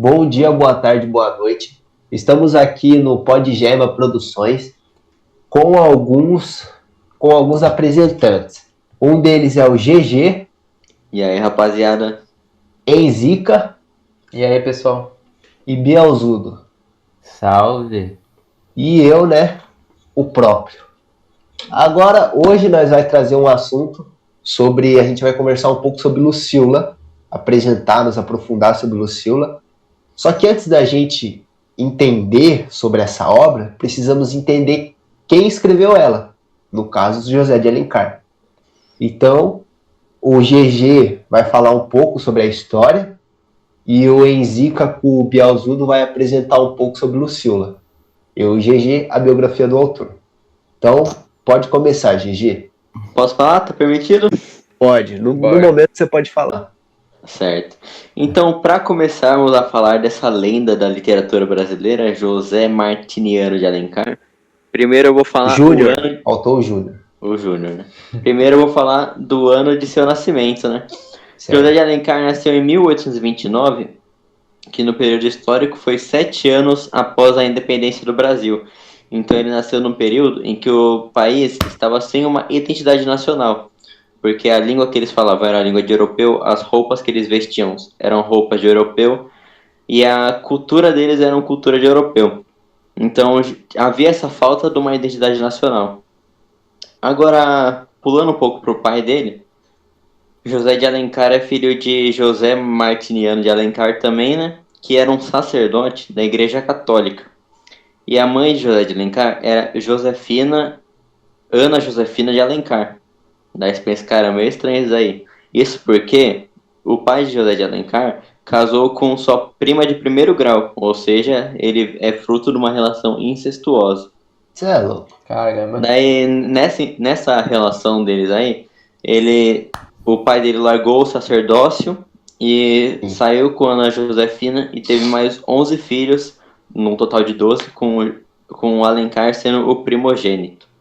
Bom dia, boa tarde, boa noite. Estamos aqui no Podgema Produções com alguns apresentantes. Um deles é o GG, E aí, rapaziada? Enzica E aí, pessoal? e Bielzudo. Salve! E eu, né, o próprio. Agora, hoje nós vai trazer um assunto a gente vai conversar um pouco sobre Lucila, nos aprofundar sobre Lucila. Só que antes da gente entender sobre essa obra, precisamos entender quem escreveu ela, no caso, José de Alencar. Então, o GG vai falar um pouco sobre a história e o Enzica com o Bielzudo vai apresentar um pouco sobre Lucila. E o GG, a biografia do autor. Então, pode começar, GG. Posso falar? Tá permitido? Pode, no momento você pode falar. Certo. Então, para começarmos a falar dessa lenda da literatura brasileira, José Martiniano de Alencar, primeiro eu vou falar Júnior, o ano... faltou o Júnior. O Júnior, né? Primeiro eu vou falar do ano de seu nascimento, né? Certo. José de Alencar nasceu em 1829, que no período histórico foi 7 anos após a independência do Brasil. Então ele nasceu num período em que o país estava sem uma identidade nacional, porque a língua que eles falavam era a língua de europeu, as roupas que eles vestiam eram roupas de europeu, e a cultura deles era uma cultura de europeu. Então havia essa falta de uma identidade nacional. Agora, pulando um pouco para o pai dele, José de Alencar é filho de José Martiniano de Alencar também, né? Que era um sacerdote da Igreja Católica. E a mãe de José de Alencar era Ana Josefina de Alencar. Daí você pensa, cara, meio estranho isso aí. Isso porque o pai de José de Alencar casou com sua prima de primeiro grau, ou seja, ele é fruto de uma relação incestuosa. Você é louco. Caramba. Daí, nessa relação deles aí, o pai dele largou o sacerdócio e saiu com Ana Josefina e teve mais 11 filhos, num total de 12, com o Alencar sendo o primogênito.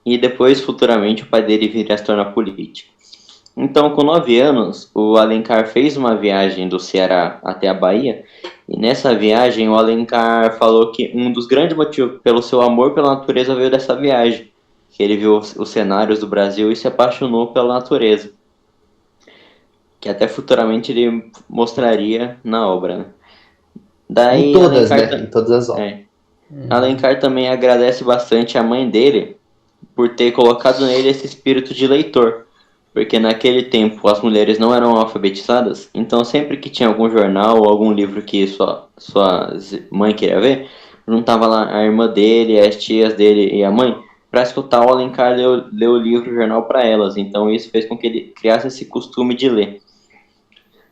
E depois, futuramente, o pai dele viria a se tornar político. Então, com 9 anos, o Alencar fez uma viagem do Ceará até a Bahia, e nessa viagem o Alencar falou que um dos grandes motivos pelo seu amor pela natureza veio dessa viagem, que ele viu os cenários do Brasil e se apaixonou pela natureza, que até futuramente ele mostraria na obra, né? Daí, Em todas, Alencar, né? Em todas as obras. Alencar também agradece bastante a mãe dele por ter colocado nele esse espírito de leitor, porque naquele tempo as mulheres não eram alfabetizadas, então sempre que tinha algum jornal ou algum livro que sua mãe queria ver, juntava lá a irmã dele, as tias dele e a mãe para escutar o Alencar ler o livro, o jornal para elas. Então isso fez com que ele criasse esse costume de ler.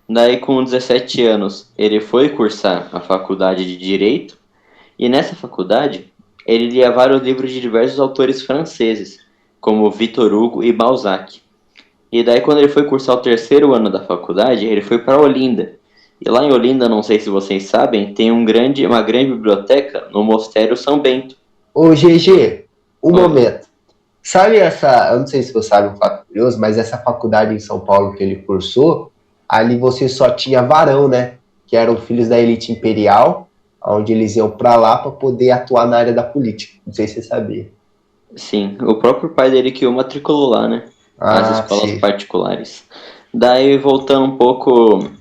Daí com 17 anos ele foi cursar a faculdade de Direito, e nessa faculdade ele lia vários livros de diversos autores franceses, como Victor Hugo e Balzac. E daí quando ele foi cursar o terceiro ano da faculdade, ele foi para Olinda. E lá em Olinda, não sei se vocês sabem, tem uma grande biblioteca no Mosteiro São Bento. Ô, GG, momento. Sabe eu não sei se você sabe um fato curioso, mas essa faculdade em São Paulo que ele cursou, ali você só tinha varão, né? Que eram filhos da elite imperial, onde eles iam para lá para poder atuar na área da política. Não sei se você sabia. Sim, o próprio pai dele que o matriculou lá, né? As escolas sim. particulares. Daí, voltando um pouco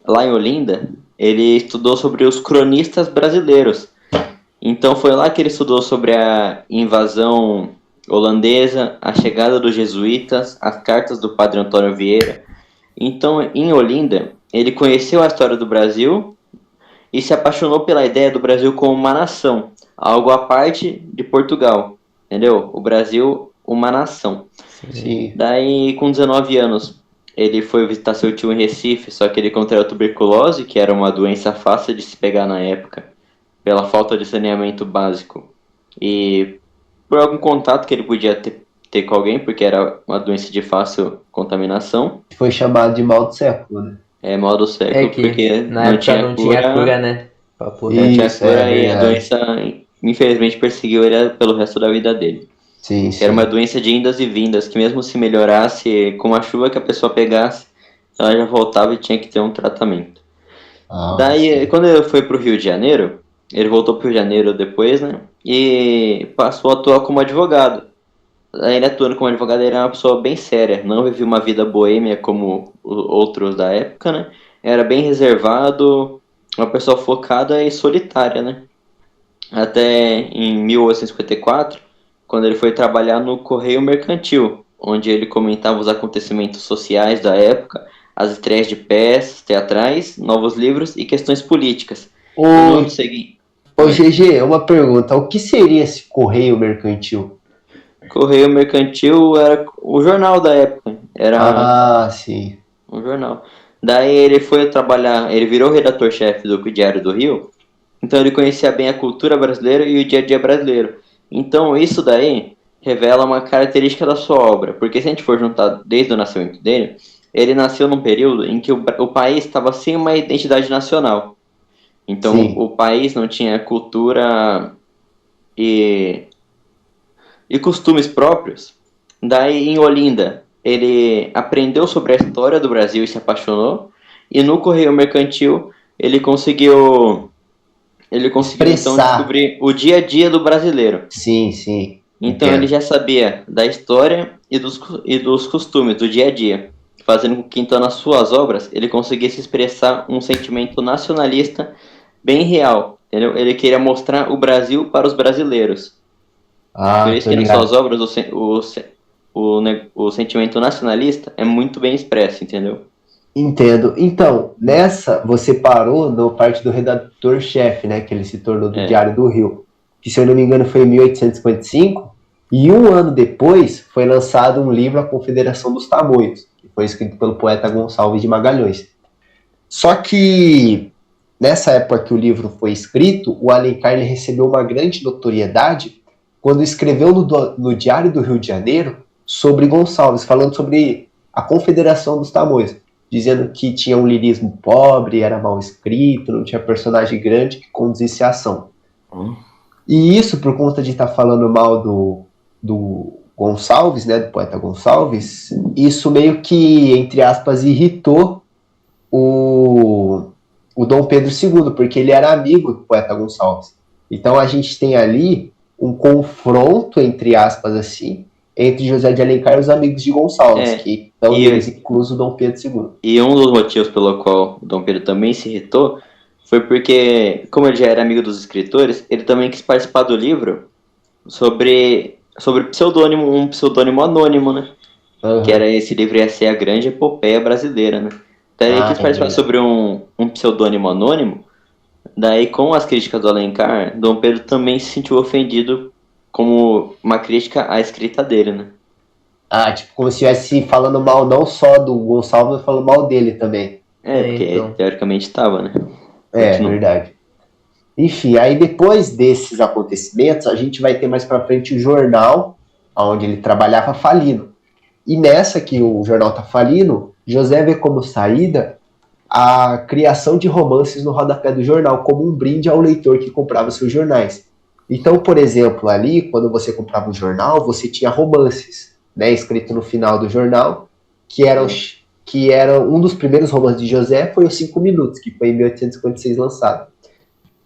lá em Olinda, ele estudou sobre os cronistas brasileiros. Então foi lá que ele estudou sobre a invasão holandesa, a chegada dos jesuítas, as cartas do padre Antônio Vieira. Então, em Olinda, ele conheceu a história do Brasil e se apaixonou pela ideia do Brasil como uma nação, algo à parte de Portugal, entendeu? O Brasil, uma nação. Sim. Daí, com 19 anos, ele foi visitar seu tio em Recife, só que ele contraiu tuberculose, que era uma doença fácil de se pegar na época, pela falta de saneamento básico e por algum contato que ele podia ter com alguém, porque era uma doença de fácil contaminação. Foi chamado de mal do século, né? É mal do século, porque na época não tinha cura, né? Não tinha cura e a doença, infelizmente, perseguiu ele pelo resto da vida dele. Sim. Era uma doença de indas e vindas, que mesmo se melhorasse com a chuva que a pessoa pegasse, ela já voltava e tinha que ter um tratamento. Daí, quando ele foi pro Rio de Janeiro, ele voltou pro Rio de Janeiro depois, né? E passou a atuar como advogado. Daí ele atuando como advogado, ele era uma pessoa bem séria, não vivia uma vida boêmia como outros da época, né? Era bem reservado, uma pessoa focada e solitária, né? Até em 1854, quando ele foi trabalhar no Correio Mercantil, onde ele comentava os acontecimentos sociais da época, as estreias de peças teatrais, novos livros e questões políticas. Ô, GG, uma pergunta. O que seria esse Correio Mercantil? Correio Mercantil era o jornal da época. Era sim. um jornal. Daí ele foi trabalhar, ele virou redator-chefe do Diário do Rio, então ele conhecia bem a cultura brasileira e o dia a dia brasileiro. Então isso daí revela uma característica da sua obra, porque se a gente for juntar desde o nascimento dele, ele nasceu num período em que o país estava sem uma identidade nacional. Então o país não tinha cultura e costumes próprios. Daí em Olinda ele aprendeu sobre a história do Brasil e se apaixonou, e no Correio Mercantil ele conseguiu então descobrir o dia a dia do brasileiro. Sim, sim. Então ele já sabia da história e dos costumes do dia a dia, fazendo com que então nas suas obras ele conseguisse expressar um sentimento nacionalista bem real, entendeu? Ele queria mostrar o Brasil para os brasileiros. Por isso que nas suas obras o sentimento nacionalista é muito bem expresso, entendeu? Entendo. Então, nessa, você parou na parte do redator-chefe, né? Que ele se tornou do Diário do Rio. Que, se eu não me engano, foi em 1855. E um ano depois, foi lançado um livro, A Confederação dos Tamoios, que foi escrito pelo poeta Gonçalves de Magalhães. Só que, nessa época que o livro foi escrito, o Alencar ele recebeu uma grande notoriedade quando escreveu no Diário do Rio de Janeiro sobre Gonçalves, falando sobre a Confederação dos Tamoios, dizendo que tinha um lirismo pobre, era mal escrito, não tinha personagem grande que conduzisse a ação. E isso, por conta de estar falando mal do Gonçalves, né, do poeta Gonçalves, isso meio que, entre aspas, irritou o Dom Pedro II, porque ele era amigo do poeta Gonçalves. Então a gente tem ali um confronto, entre aspas, assim, entre José de Alencar e os amigos de Gonçalves, que estão neles incluso Dom Pedro II. E um dos motivos pelo qual Dom Pedro também se irritou foi porque, como ele já era amigo dos escritores, ele também quis participar do livro sobre pseudônimo, um pseudônimo anônimo, né? Que era esse livro ia ser a grande epopeia brasileira, né? Então ele quis participar sobre um pseudônimo anônimo. Daí, com as críticas do Alencar, Dom Pedro também se sentiu ofendido como uma crítica à escrita dele, né? Tipo, como se estivesse falando mal não só do Gonçalves, mas falando mal dele também. Porque então, teoricamente estava, né? Verdade. Enfim, aí depois desses acontecimentos, a gente vai ter mais pra frente o jornal, onde ele trabalhava, falindo. E nessa que o jornal tá falindo, José vê como saída a criação de romances no rodapé do jornal, como um brinde ao leitor que comprava seus jornais. Então, por exemplo, ali, quando você comprava um jornal, você tinha romances, né, escrito no final do jornal, que era um dos primeiros romances de José, foi os 5 Minutos, que foi em 1856 lançado.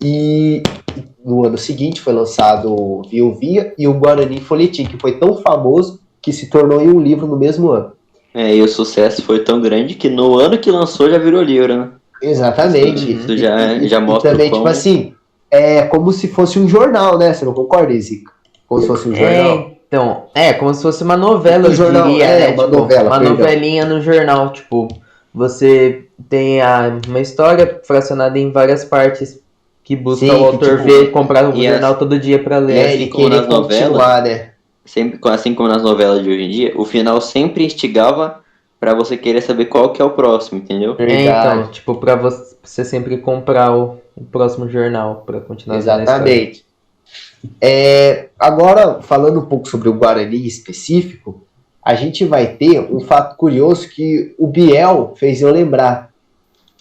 E no ano seguinte foi lançado o Viuvinha e o Guarani Folhetim, que foi tão famoso que se tornou em um livro no mesmo ano. E o sucesso foi tão grande que no ano que lançou já virou livro, né? Exatamente. Isso já mostra também, como... tipo assim, é como se fosse um jornal, né? Você não concorda, Zica? Como se fosse um jornal. Então, como se fosse uma novela, eu diria, né? Uma novela, uma novelinha no jornal, tipo, você tem uma história fracionada em várias partes que busca o autor ver, comprar o jornal todo dia pra ler. Assim como nas novelas, né? Assim como nas novelas de hoje em dia, o final sempre instigava pra você querer saber qual que é o próximo, entendeu? Então, tipo, pra você sempre comprar o próximo jornal pra continuar vendo a história. Exatamente. Agora, falando um pouco sobre o Guarani em específico, a gente vai ter um fato curioso que o Biel fez eu lembrar.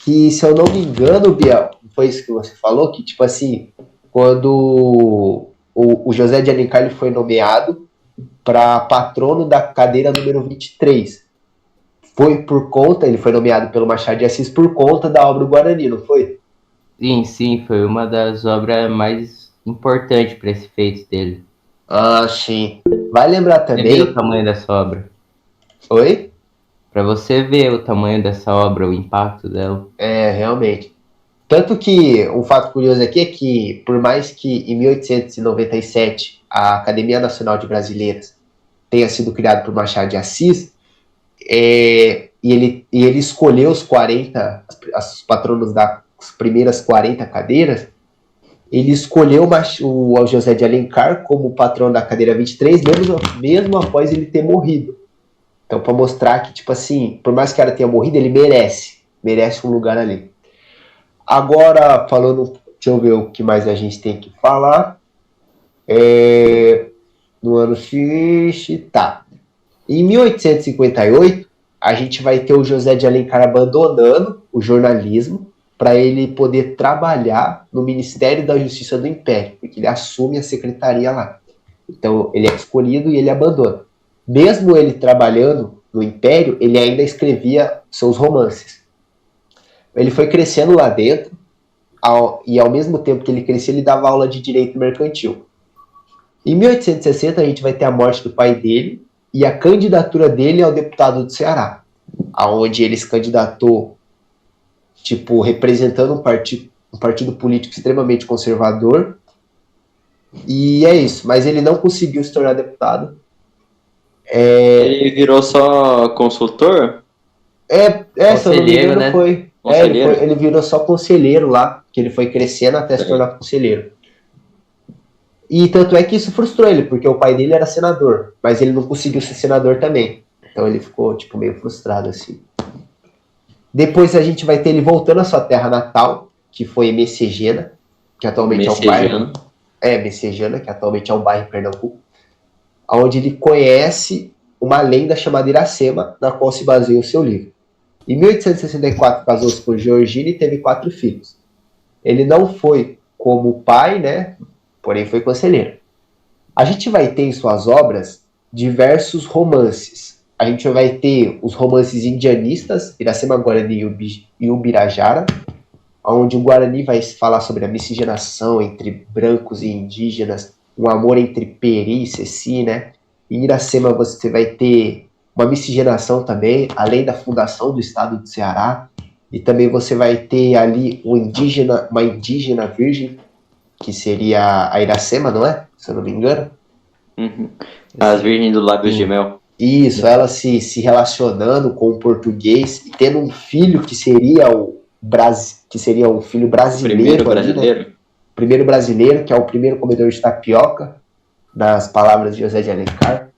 Que, se eu não me engano, Biel, foi isso que você falou, que, tipo assim, quando o José de Alencar ele foi nomeado para patrono da cadeira número 23, ele foi nomeado pelo Machado de Assis por conta da obra Guarani, não foi? Sim, foi uma das obras mais importantes para esse feito dele. Ah, sim. Vai lembrar também... Você vê o tamanho dessa obra? Oi? Para você ver o tamanho dessa obra, o impacto dela. Realmente. Tanto que um fato curioso aqui é que, por mais que em 1897 a Academia Nacional de Brasileiras tenha sido criada por Machado de Assis, e ele escolheu os 40, os patronos das primeiras 40 cadeiras, ele escolheu o José de Alencar como patrão da cadeira 23, mesmo após ele ter morrido. Então, para mostrar que, tipo assim, por mais que o cara tenha morrido, ele merece um lugar ali. Agora, falando, deixa eu ver o que mais a gente tem que falar. No ano seguinte, tá. Em 1858, a gente vai ter o José de Alencar abandonando o jornalismo para ele poder trabalhar no Ministério da Justiça do Império, porque ele assume a secretaria lá. Então, ele é escolhido e ele abandona. Mesmo ele trabalhando no Império, ele ainda escrevia seus romances. Ele foi crescendo lá dentro, e ao mesmo tempo que ele crescia, ele dava aula de direito mercantil. Em 1860, a gente vai ter a morte do pai dele e a candidatura dele ao deputado do Ceará, aonde ele se candidatou, tipo, representando um partido político extremamente conservador. E é isso, mas ele não conseguiu se tornar deputado. Ele virou só consultor? Se eu não me engano, né? foi. Ele virou só conselheiro lá, que ele foi crescendo até se tornar conselheiro. E tanto é que isso frustrou ele, porque o pai dele era senador, mas ele não conseguiu ser senador também. Então ele ficou, tipo, meio frustrado, assim. Depois a gente vai ter ele voltando à sua terra natal, que foi Messejana, que atualmente é um bairro... Messejana, que atualmente é um bairro em Pernambuco, onde ele conhece uma lenda chamada Iracema, na qual se baseia o seu livro. Em 1864, casou-se com Georgina e teve 4 filhos. Ele não foi como pai, né? Porém foi conselheiro. A gente vai ter em suas obras diversos romances. A gente vai ter os romances indianistas, Iracema, Guarani e Ubirajara, onde o Guarani vai falar sobre a miscigenação entre brancos e indígenas, um amor entre Peri e Ceci, né? Em Iracema você vai ter uma miscigenação também, além da fundação do estado do Ceará, e também você vai ter ali uma indígena virgem, que seria a Iracema, não é? Se eu não me engano. Uhum. As Virgens do Lábios de Mel. Isso, ela se relacionando com o português e tendo um filho que seria um filho brasileiro. Primeiro brasileiro. Né? Primeiro brasileiro, que é o primeiro comedor de tapioca, nas palavras de José de Alencar.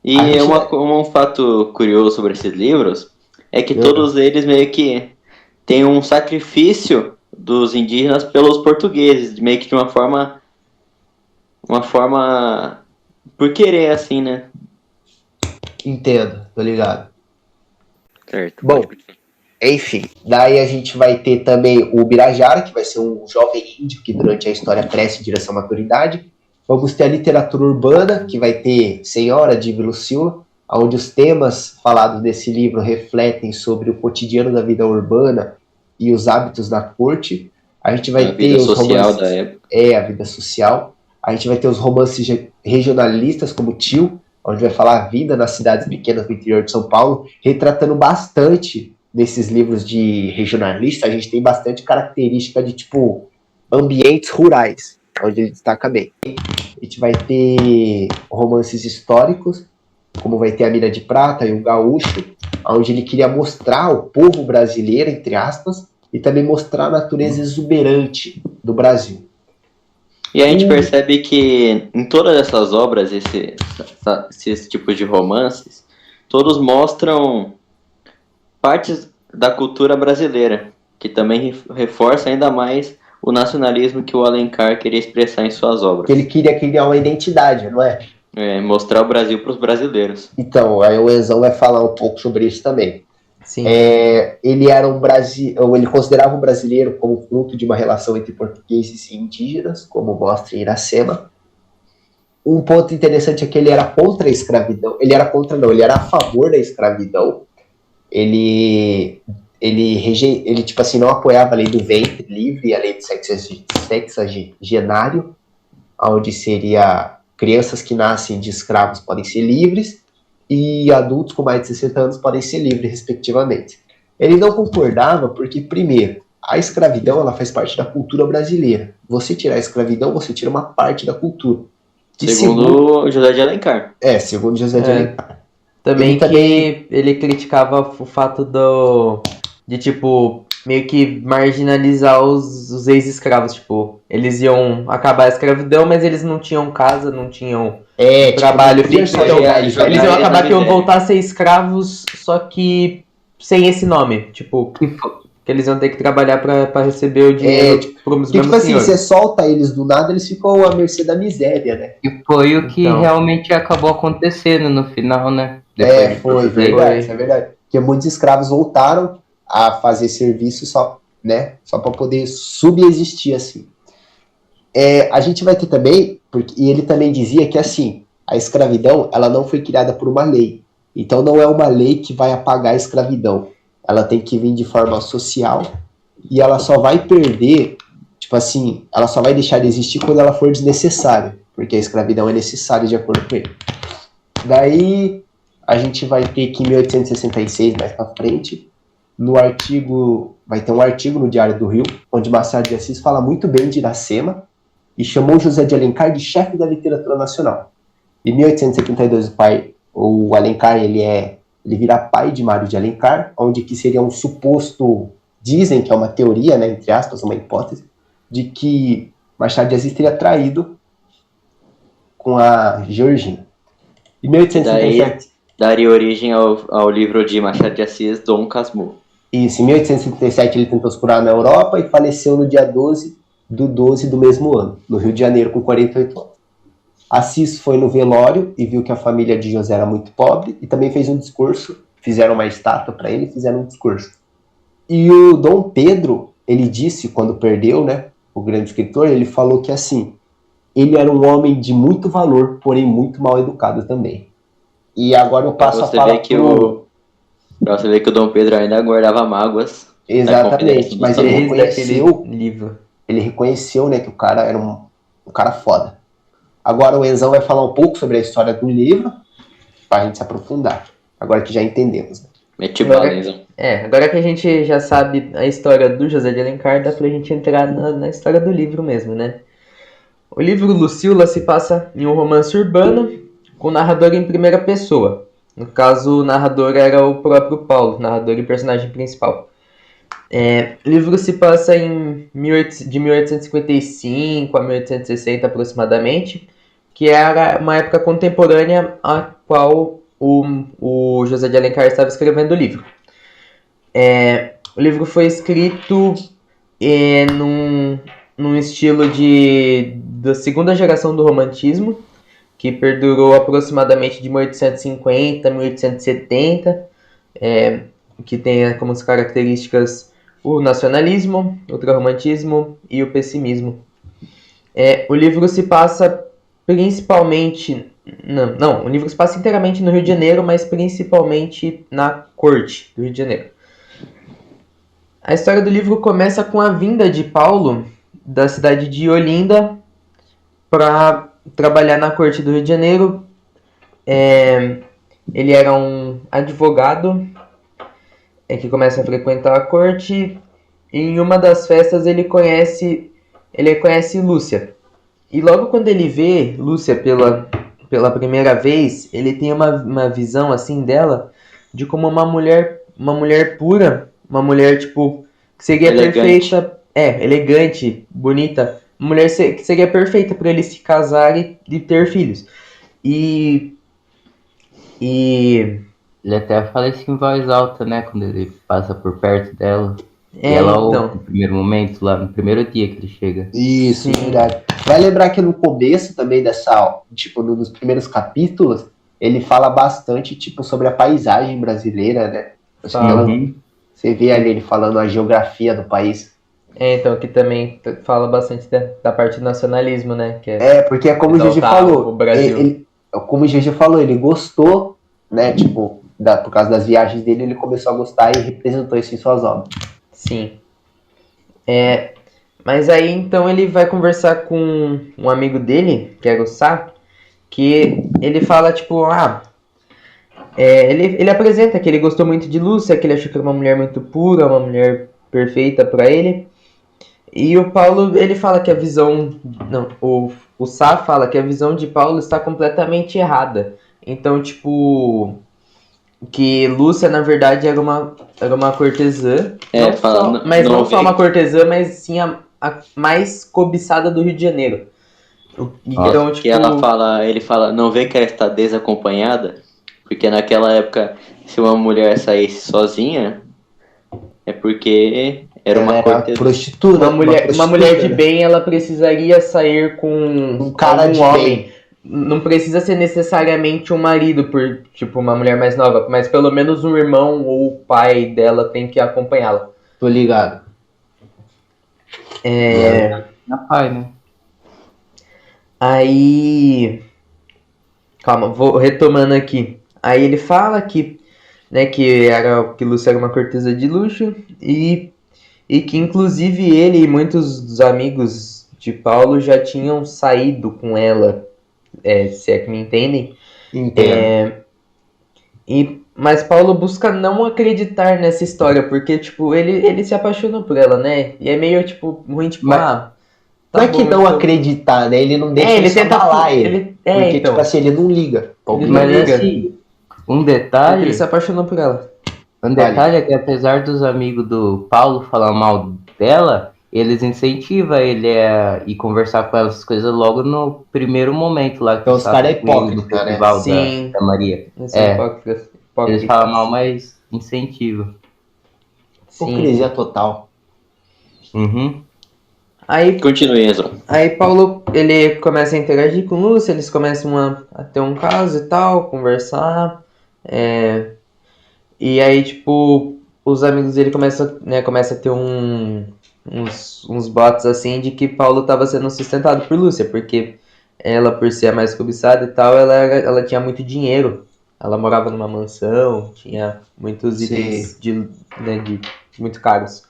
E um fato curioso sobre esses livros é que todos eles meio que têm um sacrifício dos indígenas pelos portugueses, meio que de uma forma por querer, assim, né? Entendo, tô ligado. Certo. Bom, enfim, daí a gente vai ter também o Ubirajara, que vai ser um jovem índio que durante a história cresce em direção à maturidade. Vamos ter a literatura urbana, que vai ter Senhora de Lucila, onde os temas falados nesse livro refletem sobre o cotidiano da vida urbana e os hábitos da corte. A gente vai ter os romances da época. A vida social. A gente vai ter os romances regionalistas, como Tio, onde vai falar a vida nas cidades pequenas do interior de São Paulo, retratando bastante nesses livros de regionalista. A gente tem bastante característica de, tipo, ambientes rurais, onde ele destaca bem. A gente vai ter romances históricos, como vai ter a Mina de Prata e o Gaúcho, onde ele queria mostrar o povo brasileiro, entre aspas, e também mostrar a natureza exuberante do Brasil. E a gente percebe que em todas essas obras, esse tipo de romances, todos mostram partes da cultura brasileira, que também reforça ainda mais o nacionalismo que o Alencar queria expressar em suas obras. Que ele queria criar uma identidade, não é? Mostrar o Brasil para os brasileiros. Então, aí o Enzão vai falar um pouco sobre isso também. Sim. Ele considerava o brasileiro como fruto de uma relação entre portugueses e indígenas, como mostra em Iracema. Um ponto interessante é que ele era contra a escravidão. Ele era a favor da escravidão. ele tipo assim, não apoiava a lei do ventre livre e a lei do sexagenário, onde seria crianças que nascem de escravos podem ser livres e adultos com mais de 60 anos podem ser livres, respectivamente. Ele não concordava porque, primeiro, a escravidão ela faz parte da cultura brasileira. Você tirar a escravidão, você tira uma parte da cultura. Segundo José de Alencar. Segundo José de Alencar. Também ele criticava o fato de tipo, meio que marginalizar os ex-escravos, tipo, eles iam acabar a escravidão, mas eles não tinham casa, não tinham trabalho fixo, então eles iam acabar que iam voltar a ser escravos, só que sem esse nome, tipo, que eles iam ter que trabalhar pra receber o dinheiro pros mesmos assim, você solta eles do nada, eles ficam à mercê da miséria, né? E foi o que realmente acabou acontecendo no final, né? Foi verdade, isso é verdade. Porque muitos escravos voltaram a fazer serviço só para poder subsistir, assim. A gente vai ter também, e ele também dizia que, assim, a escravidão, ela não foi criada por uma lei. Então não é uma lei que vai apagar a escravidão. Ela tem que vir de forma social e ela só vai perder, tipo assim, ela só vai deixar de existir quando ela for desnecessária, porque a escravidão é necessária de acordo com ele. Daí a gente vai ter que em 1866, mais pra frente, vai ter um artigo no Diário do Rio, onde Machado de Assis fala muito bem de Iracema e chamou José de Alencar de chefe da literatura nacional. Em 1872, o Alencar, ele vira pai de Mário de Alencar, onde que seria um suposto, dizem que é uma teoria, né, entre aspas, uma hipótese, de que Machado de Assis teria traído com a Georgina. Em 1877... Daria origem ao livro de Machado de Assis, Dom Casmurro. Isso, em 1877 ele tentou se curar na Europa e faleceu no dia 12 do mesmo ano, no Rio de Janeiro, com 48 anos. Assis foi no velório e viu que a família de José era muito pobre e também fez um discurso, fizeram uma estátua para ele e fizeram um discurso. E o Dom Pedro, ele disse, quando perdeu, né, o grande escritor, ele falou que assim, ele era um homem de muito valor, porém muito mal educado também. E agora eu passo a falar pra você ver que o Dom Pedro ainda guardava mágoas. Exatamente, mas ele reconheceu, livro. Ele reconheceu, né, que o cara era um cara foda. Agora o Enzão vai falar um pouco sobre a história do livro, pra gente se aprofundar. Agora que já entendemos, né? Mete bala, Enzão. Agora que a gente já sabe a história do José de Alencar, dá pra gente entrar na história do livro mesmo, né? O livro Lucília se passa em um romance urbano, com narrador em primeira pessoa. No caso, o narrador era o próprio Paulo, narrador e personagem principal. O livro se passa de 1855 a 1860 aproximadamente, que era uma época contemporânea a qual o José de Alencar estava escrevendo o livro. O livro foi escrito num estilo da segunda geração do romantismo, que perdurou aproximadamente de 1850 a 1870, que tem como as características o nacionalismo, o ultrarromantismo e o pessimismo. O livro se passa principalmente... Não, o livro se passa inteiramente no Rio de Janeiro, mas principalmente na corte do Rio de Janeiro. A história do livro começa com a vinda de Paulo da cidade de Olinda para trabalhar na corte do Rio de Janeiro. Ele era um advogado que começa a frequentar a corte, e em uma das festas ele conhece Lúcia. E logo quando ele vê Lúcia pela primeira vez, ele tem uma visão assim dela de como uma mulher pura, uma mulher tipo que seria elegante. Perfeita, elegante, bonita, uma mulher que seria perfeita para ele se casar e ter filhos. E ele até fala isso em voz alta, né? Quando ele passa por perto dela. E ela ouve no primeiro momento, lá no primeiro dia que ele chega. Isso, verdade. Vai lembrar que no começo também nos primeiros capítulos, ele fala bastante, sobre a paisagem brasileira, né? Então, você vê ali ele falando a geografia do país. Então, que também fala bastante da parte do nacionalismo, né? Porque é como o Gigi falou. O Brasil. Como o Gigi falou, ele gostou, né, por causa das viagens dele, ele começou a gostar e representou isso em suas obras. Sim. Mas aí então ele vai conversar com um amigo dele, que é o Sá, que ele fala tipo, ele apresenta que ele gostou muito de Lúcia, que ele achou que era uma mulher muito pura, uma mulher perfeita pra ele. E o Paulo, ele fala que a visão, não, o Sá fala que a visão de Paulo está completamente errada. Então, tipo, que Lúcia na verdade era uma cortesã, mas não só uma cortesã, mas sim a mais cobiçada do Rio de Janeiro. Então, que ele fala, não vê que ela está desacompanhada? Porque naquela época, se uma mulher saísse sozinha, é porque era uma prostituta. Uma mulher de bem, ela precisaria sair com um cara de homem. bem. Não precisa ser necessariamente um marido, por tipo uma mulher mais nova, mas pelo menos um irmão ou o pai dela tem que acompanhá-la. Tô ligado. Pai, né? Aí, calma, vou retomando aqui. Aí ele fala que, né, que Lúcia era uma cortesa de luxo e que inclusive ele e muitos dos amigos de Paulo já tinham saído com ela, se é que me entendem. Entendo. Mas Paulo busca não acreditar nessa história, porque, tipo, ele se apaixonou por ela, né? E é meio, tipo, ruim, tipo, não é que não acreditar, né? Ele não deixa isso abalar ele. Porque, tipo assim, ele não liga. Assim, um detalhe... Porque ele se apaixonou por ela. Um detalhe é que apesar dos amigos do Paulo falar mal dela, eles incentivam ele a ir conversar com ela essas coisas logo no primeiro momento lá. Que então os caras é hipócrita, né? Sim. Da Maria. Hipócrita. Eles falam mal, mas incentiva. Hipocrisia total. Uhum. Aí, continue, Enzo. Aí Paulo, ele começa a interagir com Lúcia, eles começam a ter um caso e tal, conversar. E aí, tipo, os amigos dele começam a ter uns boatos assim de que Paulo estava sendo sustentado por Lúcia, porque ela, por ser a mais cobiçada e tal, ela tinha muito dinheiro. Ela morava numa mansão, tinha muitos itens de muito caros.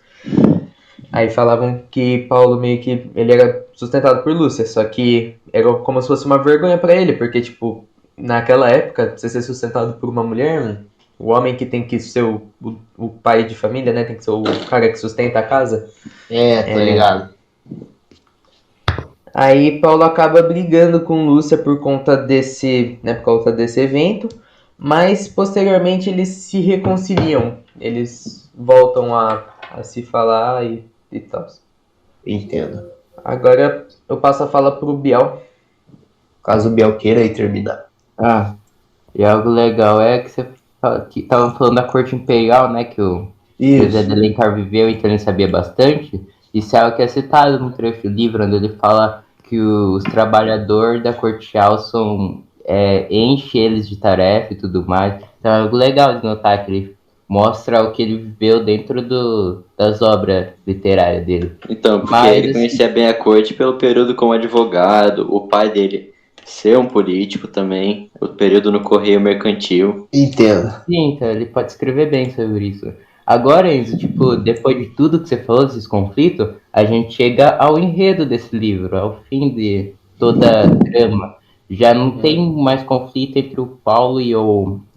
Aí falavam que Paulo meio que ele era sustentado por Lúcia, só que era como se fosse uma vergonha pra ele, porque, tipo, naquela época, você ser sustentado por uma mulher, o homem que tem que ser o pai de família, né, tem que ser o cara que sustenta a casa. Tô ligado. Aí Paulo acaba brigando com Lúcia por conta desse evento, mas posteriormente eles se reconciliam, eles voltam a se falar e tal. Entendo. Agora eu passo a fala pro Biel. Caso o Biel queira aí terminar. E algo legal é que você que estavam falando da corte imperial, né? Que o José de Alencar viveu, então ele sabia bastante. Isso é algo que é citado no trecho do livro, onde ele fala que os trabalhadores da corte são enche eles de tarefa e tudo mais. Então é algo legal de notar que ele mostra o que ele viveu dentro das obras literárias dele. Então, porque ele conhecia bem a corte pelo período como advogado, o pai dele ser um político também, o período no Correio Mercantil. Entendo. Sim, então ele pode escrever bem sobre isso. Agora, Enzo, tipo, depois de tudo que você falou, desses conflitos, a gente chega ao enredo desse livro, ao fim de toda a trama. Já não tem mais conflito entre o Paulo e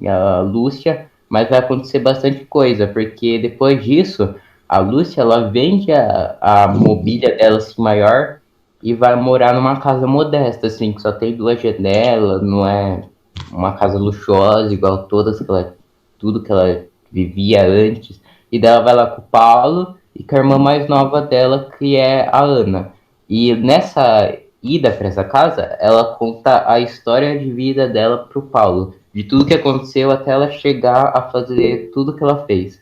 a Lúcia, mas vai acontecer bastante coisa, porque depois disso, a Lúcia, ela vende a mobília dela assim, maior e vai morar numa casa modesta, assim, que só tem 2 janelas, não é uma casa luxuosa, igual tudo que ela vivia antes. E daí ela vai lá com o Paulo e com a irmã mais nova dela, que é a Ana. E nessa ida para essa casa, ela conta a história de vida dela pro Paulo, de tudo que aconteceu até ela chegar a fazer tudo que ela fez.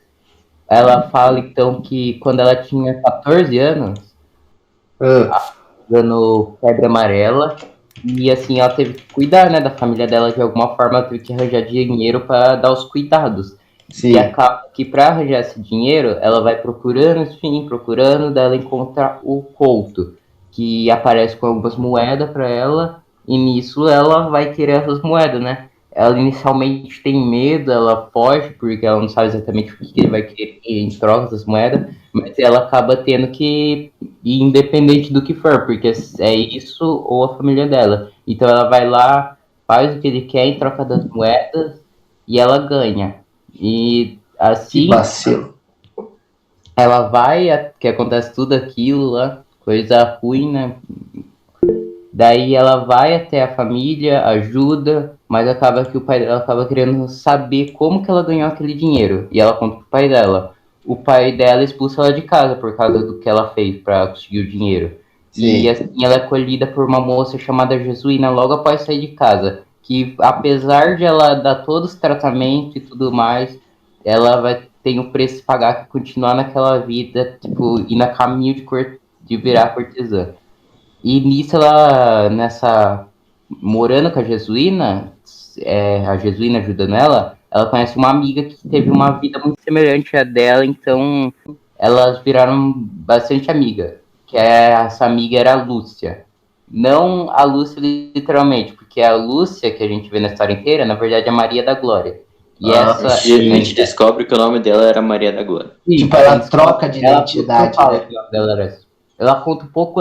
Ela fala então que quando ela tinha 14 anos, dando febre amarela, e assim ela teve que cuidar, né, da família dela de alguma forma, ela teve que arranjar dinheiro para dar os cuidados. Sim. E acaba que para arranjar esse dinheiro, ela vai procurando, daí ela encontra o Couto, que aparece com algumas moedas para ela, e nisso ela vai querer essas moedas, né? ela inicialmente tem medo, ela foge, porque ela não sabe exatamente o que ele vai querer em troca das moedas, mas ela acaba tendo que ir independente do que for, porque é isso ou a família dela. Então ela vai lá, faz o que ele quer em troca das moedas e ela ganha. E Que assim vacilo. ela vai, que acontece tudo aquilo lá, coisa ruim, né? Daí ela vai até a família, ajuda, mas acaba que o pai dela acaba querendo saber como que ela ganhou aquele dinheiro. E ela conta pro pai dela. O pai dela expulsa ela de casa por causa do que ela fez para conseguir o dinheiro. E Sim. assim ela é acolhida por uma moça chamada Jesuína logo após sair de casa. Que apesar de ela dar todos os tratamentos e tudo mais, ela vai ter o preço de pagar que continuar naquela vida, tipo, ir na caminho de virar cortesã. E nisso ela, morando com a Jesuína, a Jesuína ajudando ela conhece uma amiga que teve uma vida muito semelhante à dela, então elas viraram bastante amiga. Essa amiga era a Lúcia. Não a Lúcia literalmente, porque a Lúcia que a gente vê na história inteira, na verdade é a Maria da Glória. E essa. A gente descobre que o nome dela era Maria da Glória. Sim, Tipo, ela troca de ela identidade, não fala né? que o nome dela era esse. Ela conta um pouco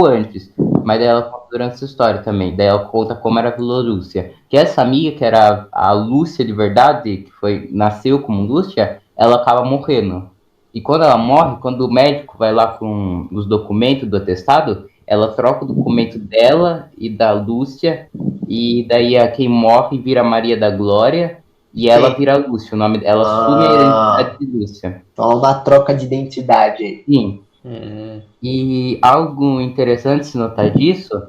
antes, mas daí ela conta durante essa história também. Daí ela conta como era a Vila Lúcia. Que essa amiga, que era a Lúcia de verdade, que nasceu como Lúcia, ela acaba morrendo. E quando ela morre, quando o médico vai lá com os documentos do atestado, ela troca o documento dela e da Lúcia, e daí quem morre vira Maria da Glória, e ela Sim. vira Lúcia. O nome dela assume a identidade de Lúcia. Então é uma troca de identidade aí. Sim. E algo interessante se notar disso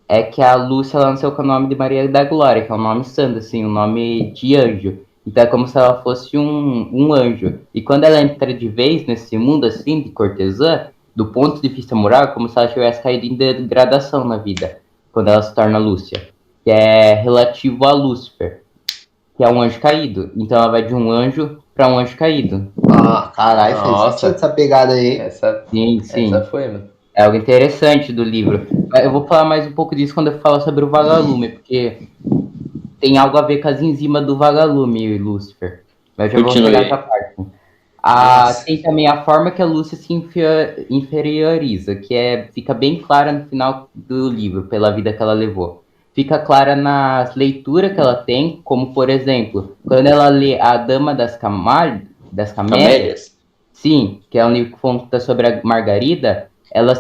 é que a Lúcia ela nasceu com o nome de Maria da Glória, que é um nome santo, assim, um nome de anjo. Então é como se ela fosse um anjo. E quando ela entra de vez nesse mundo, assim, de cortesã, do ponto de vista moral, é como se ela tivesse caído em degradação na vida, quando ela se torna Lúcia. Que é relativo a Lúcifer, que é um anjo caído. Então ela vai de um anjo para um anjo caído. Ah, caralho, fez Nossa. sentido essa pegada aí. Essa Sim. foi, mano. É algo interessante do livro. Eu vou falar mais um pouco disso quando eu falar sobre o vagalume, porque tem algo a ver com as enzimas do vagalume, Lúcifer. Mas eu já vou Continue. chegar nessa parte. Tem também a forma que a Lúcia se inferioriza, que fica bem clara no final do livro, pela vida que ela levou. Fica clara nas leituras que ela tem, como, por exemplo, quando ela lê A Dama das Camélias, sim, que é um livro que conta sobre a Margarida, ela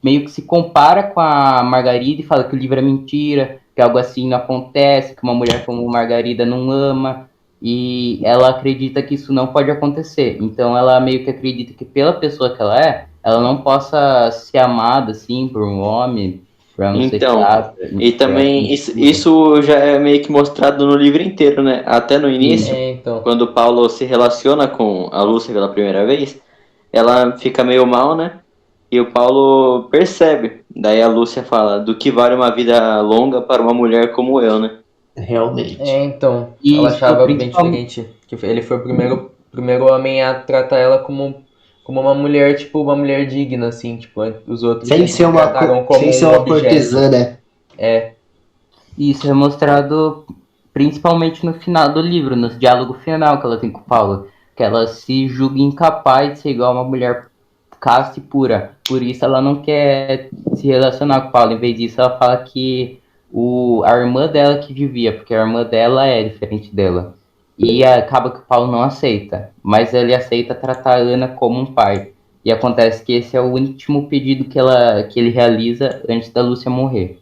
meio que se compara com a Margarida e fala que o livro é mentira, que algo assim não acontece, que uma mulher como Margarida não ama, e ela acredita que isso não pode acontecer. Então ela meio que acredita que pela pessoa que ela não possa ser amada assim por um homem, por ela não ser Então, chata. e também isso já é meio que mostrado no livro inteiro, né? Até no início, Então. quando o Paulo se relaciona com a Lúcia pela primeira vez, ela fica meio mal, né? E o Paulo percebe. Daí a Lúcia fala: do que vale uma vida longa para uma mulher como eu, né? Realmente. Então. Isso, Ela achava bem principalmente- diferente. Que ele foi o primeiro homem a tratar ela como uma mulher, tipo, uma mulher digna, assim, tipo, os outros Sem ser uma, trataram como sem ser um uma objeto. cortesã, né? Isso é mostrado principalmente no final do livro, no diálogo final que ela tem com o Paulo, que ela se julga incapaz de ser igual a uma mulher casta e pura. Por isso ela não quer se relacionar com o Paulo. Em vez disso, ela fala que a irmã dela que devia, porque a irmã dela é diferente dela. E acaba que o Paulo não aceita, mas ele aceita tratar a Ana como um pai. E acontece que esse é o último pedido que ele realiza antes da Lúcia morrer.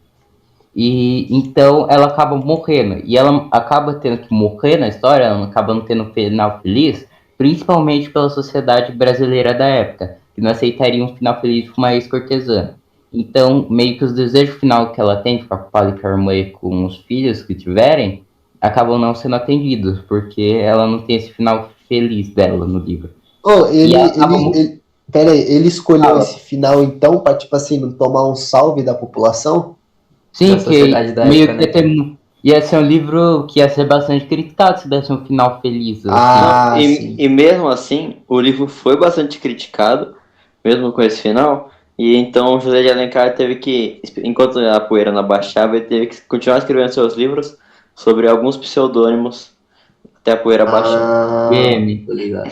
E então ela acaba morrendo. E ela acaba tendo que morrer na história, ela acaba não tendo um final feliz, principalmente pela sociedade brasileira da época, que não aceitaria um final feliz com uma ex-cortesã. Então, meio que os desejos final que ela tem, ficar com o pai, com a irmã e com os filhos que tiverem, acabam não sendo atendidos, porque ela não tem esse final feliz dela no livro. Oh, pera aí, ele escolheu esse final então pra, tipo assim, não tomar um salve da população? Sim, Da sociedade da meio época, que ia ser um livro que ia ser bastante criticado se desse um final feliz. Sim. E mesmo assim, o livro foi bastante criticado, mesmo com esse final. E então o José de Alencar teve que, enquanto a poeira não abaixava, ele teve que continuar escrevendo seus livros sobre alguns pseudônimos até a poeira baixar. GM. Tô ligado.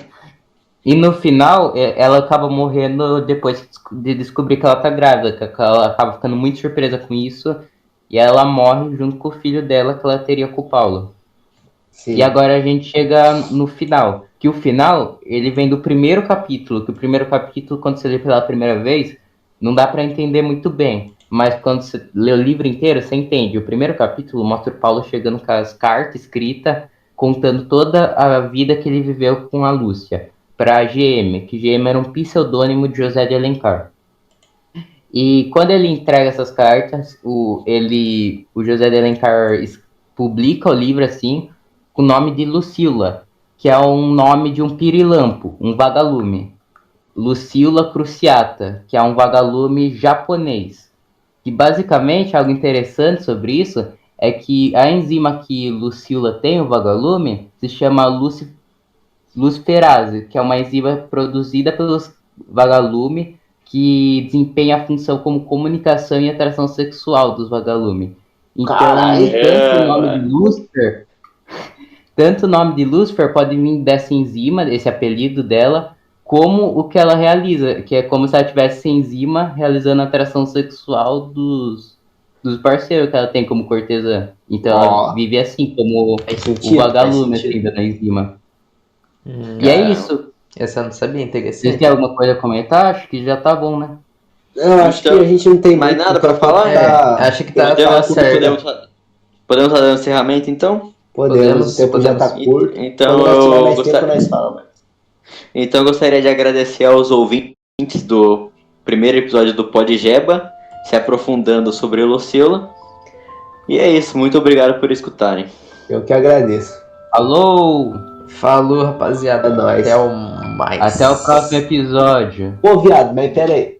E no final, ela acaba morrendo depois de descobrir que ela tá grávida, que ela acaba ficando muito surpresa com isso, e ela morre junto com o filho dela que ela teria com o Paulo. Sim. E agora a gente chega no final, que o final, ele vem do primeiro capítulo, que o primeiro capítulo, quando você lê pela primeira vez, não dá pra entender muito bem, mas quando você lê o livro inteiro, você entende. O primeiro capítulo mostra o Paulo chegando com as cartas escritas, contando toda a vida que ele viveu com a Lúcia, pra GM, que GM era um pseudônimo de José de Alencar. E quando ele entrega essas cartas, o José de Alencar publica o livro assim, com o nome de Lucila, que é um nome de um pirilampo, um vagalume. Lucila cruciata, que é um vagalume japonês. E basicamente, algo interessante sobre isso é que a enzima que Lucila tem, o vagalume, se chama luciferase, que é uma enzima produzida pelos vagalume que desempenha a função como comunicação e atração sexual dos vagalume. Então, Caralho. tanto o nome de Lucifer pode vir dessa enzima, esse apelido dela, como o que ela realiza, que é como se ela tivesse enzima realizando a atração sexual dos parceiros que ela tem como cortesã. Então ela vive assim, como Faz o sentido, vagalume faz sentido. assim, da enzima. E Cara, é isso. essa eu não sabia, Vocês interessante. têm alguma coisa a comentar? Acho que já tá bom, né? Eu acho Então, que a gente não tem mais muito nada então, pra falar? Acho que tá Podemos, certo. podemos fazer um encerramento, então? Podemos, o tempo já tá podemos. curto. Então, Quando nós tiver eu mais tempo, gostaria... nós falamos. Então eu gostaria de agradecer aos ouvintes do primeiro episódio do Podjeba, se aprofundando sobre o Lucila. E é isso, muito obrigado por escutarem. Eu que agradeço. Alô! Falou, rapaziada. É nóis. Até o mais. Até o próximo episódio. Pô, viado, mas pera aí.